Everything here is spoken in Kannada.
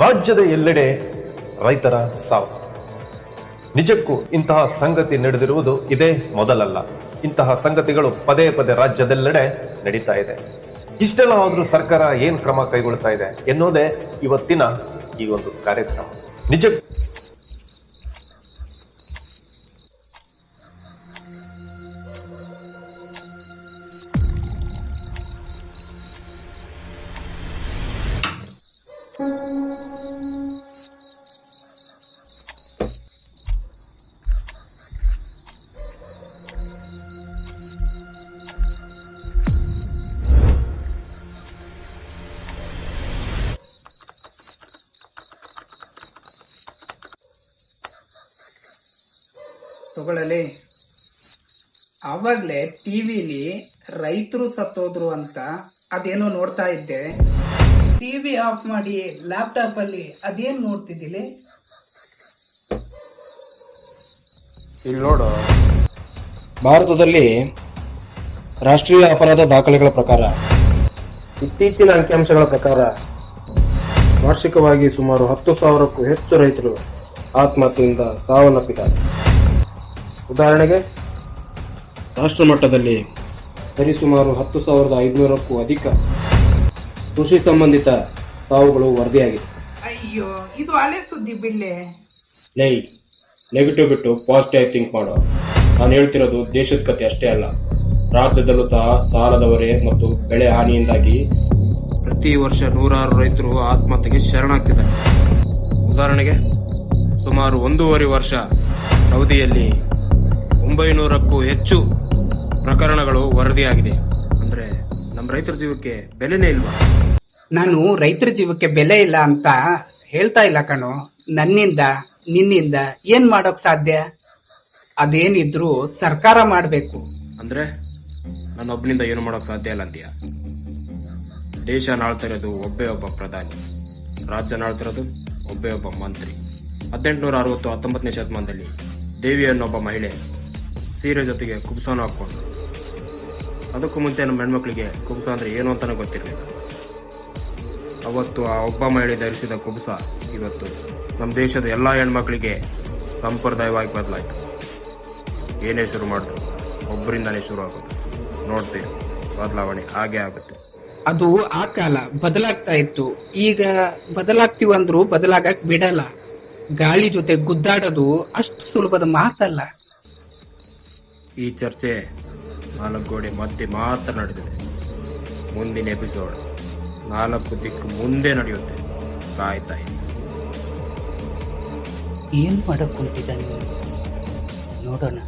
ರಾಜ್ಯದ ಎಲ್ಲೆಡೆ ರೈತರ ಸಾವು. ನಿಜಕ್ಕೂ ಇಂತಹ ಸಂಗತಿ ನಡೆದಿರುವುದು ಇದೇ ಮೊದಲಲ್ಲ. ಇಂತಹ ಸಂಗತಿಗಳು ಪದೇ ಪದೇ ರಾಜ್ಯದೆಲ್ಲೆಡೆ ನಡೀತಾ ಇದೆ. ಇಷ್ಟೆಲ್ಲ ಆದ್ರೂ ಸರ್ಕಾರ ಏನ್ ಕ್ರಮ ಕೈಗೊಳ್ತಾ ಇದೆ ಎನ್ನುವುದೇ ಇವತ್ತಿನ ಈ ಒಂದು ಕಾರ್ಯಕ್ರಮ. ನಿಜಕ್ಕೂ ತಗೊಳ್ಳಲಿ. ಆವಾಗ್ಲೇ ಟಿವಿಲಿ ರೈತರು ಸತ್ತೋದ್ರು ಅಂತ ಅದೇನೋ ನೋಡ್ತಾ ಇದ್ದೆ. ಟಿವಿ ಆಫ್ ಮಾಡಿ ಲ್ಯಾಪ್ಟಾಪ್ ಅಲ್ಲಿ ಅದೇನ್ ನೋಡ್ತಿದ್ದಿಲಿ? ಇಲ್ಲಿ ನೋಡು, ಭಾರತದಲ್ಲಿ ರಾಷ್ಟ್ರೀಯ ಅಪರಾಧ ದಾಖಲೆಗಳ ಪ್ರಕಾರ ಇತ್ತೀಚಿನ ಅಂಕಿಅಂಶಗಳ ಪ್ರಕಾರ ವಾರ್ಷಿಕವಾಗಿ ಸುಮಾರು 10,000ಕ್ಕೂ ಹೆಚ್ಚು ರೈತರು ಆತ್ಮಹತ್ಯೆಯಿಂದ ಸಾವನ್ನಪ್ಪಿದ್ದಾರೆ. ಉದಾಹರಣೆಗೆ ರಾಷ್ಟ್ರ ಮಟ್ಟದಲ್ಲಿ ಸರಿಸುಮಾರು 10,500ಕ್ಕೂ ಅಧಿಕ ಕೃಷಿ ಸಂಬಂಧಿತ ಸಾವುಗಳು ವರದಿಯಾಗಿದೆ. ಅಯ್ಯೋ, ಇದು ಹಳೆ ಸುದ್ದಿ ಬಿಡ್ಲೆ. ನೆಗೆಟಿವ್ ಬಿಟ್ಟು ಪಾಸಿಟಿವ್ ಥಿಂಕ್ ಮಾಡೋ. ನಾನು ಹೇಳ್ತಿರೋದು ದೇಶದ ಕತೆ ಅಷ್ಟೇ ಅಲ್ಲ, ರಾಜ್ಯದಲ್ಲೂ ಸಹ ಸಾಲದ ಹೊರೆ ಮತ್ತು ಬೆಳೆ ಹಾನಿಯಿಂದಾಗಿ ಪ್ರತಿ ವರ್ಷ 100 ರೈತರು ಆತ್ಮಹತ್ಯೆಗೆ ಶರಣಾಗ್ತಿದ್ದಾರೆ. ಉದಾಹರಣೆಗೆ ಸುಮಾರು 1.5 ವರ್ಷ ಅವಧಿಯಲ್ಲಿ 900ಕ್ಕೂ ಹೆಚ್ಚು ಪ್ರಕರಣಗಳು ವರದಿಯಾಗಿದೆ. ಅಂದ್ರೆ ನಮ್ಮ ರೈತರ ಜೀವಕ್ಕೆ ಬೆಲೆನೇ ಇಲ್ವಾ? ನಾನು ರೈತರ ಜೀವಕ್ಕೆ ಬೆಲೆ ಇಲ್ಲ ಅಂತ ಹೇಳ್ತಾ ಇಲ್ಲ ಕಣೋ. ನನ್ನಿಂದ ನಿನ್ನಿಂದ ಏನ್ ಮಾಡೋಕ್ ಸಾಧ್ಯ? ಅದೇನಿದ್ರು ಸರ್ಕಾರ ಮಾಡ್ಬೇಕು. ಅಂದ್ರೆ ನನ್ನೊಬ್ಬನಿಂದ ಏನು ಮಾಡೋಕ್ ಸಾಧ್ಯ ಇಲ್ಲ ಅಂತೀಯ? ದೇಶ ನಾಳ್ತಾ ಇರೋದು ಒಬ್ಬೇ ಒಬ್ಬ ಪ್ರಧಾನಿ, ರಾಜ್ಯ ನಾಳ್ತಿರೋದು ಒಬ್ಬೇ ಒಬ್ಬ ಮಂತ್ರಿ. 1860 19ನೇ ಶತಮಾನದಲ್ಲಿ ದೇವಿ ಅನ್ನೊಬ್ಬ ಮಹಿಳೆ ಸೀರೆ ಜೊತೆಗೆ ಕುಬ್ಸಾನು ಹಾಕೊಂಡು, ಅದಕ್ಕೂ ಮುಂಚೆ ನಮ್ಮ ಹೆಣ್ಮಕ್ಳಿಗೆ ಕುಬ್ಸ ಅಂದ್ರೆ ಏನು ಅಂತಾನೆ ಗೊತ್ತಿರಲಿಲ್ಲ. ಅವತ್ತು ಆ ಒಬ್ಬ ಮಹಿಳೆ ಧರಿಸಿದ ಕುಬ್ಸ ಇವತ್ತು ನಮ್ಮ ದೇಶದ ಎಲ್ಲಾ ಹೆಣ್ಮಕ್ಳಿಗೆ ಸಂಪ್ರದಾಯವಾಗಿ ಬದಲಾಯಿತು. ಏನೇ ಶುರು ಮಾಡಿದ್ರು ಒಬ್ಬರಿಂದಾನೇ ಶುರು ಆಗೋದು. ನೋಡ್ತೀವಿ, ಬದಲಾವಣೆ ಹಾಗೆ ಆಗುತ್ತೆ. ಅದು ಆ ಕಾಲ ಬದಲಾಗ್ತಾ ಇತ್ತು. ಈಗ ಬದಲಾಗ್ತೀವಂದ್ರು ಬದಲಾಗಕ್ ಬಿಡಲ್ಲ. ಗಾಳಿ ಜೊತೆ ಗುದ್ದಾಡೋದು ಅಷ್ಟು ಸುಲಭದ ಮಾತಲ್ಲ. ಈ ಚರ್ಚೆ 4 ಗೋಡೆ ಮಧ್ಯೆ ಮಾತ್ರ ನಡೆದಿದೆ. ಮುಂದಿನ ಎಪಿಸೋಡ್ 4 ದಿಕ್ಕು ಮುಂದೆ ನಡೆಯುತ್ತೆ. ಕಾಯ್ತಾ ಇದೆ. ಏನ್ ಮಾಡಕ್ ಹೊಂಟಿದ್ದಾನೆ ನೋಡೋಣ.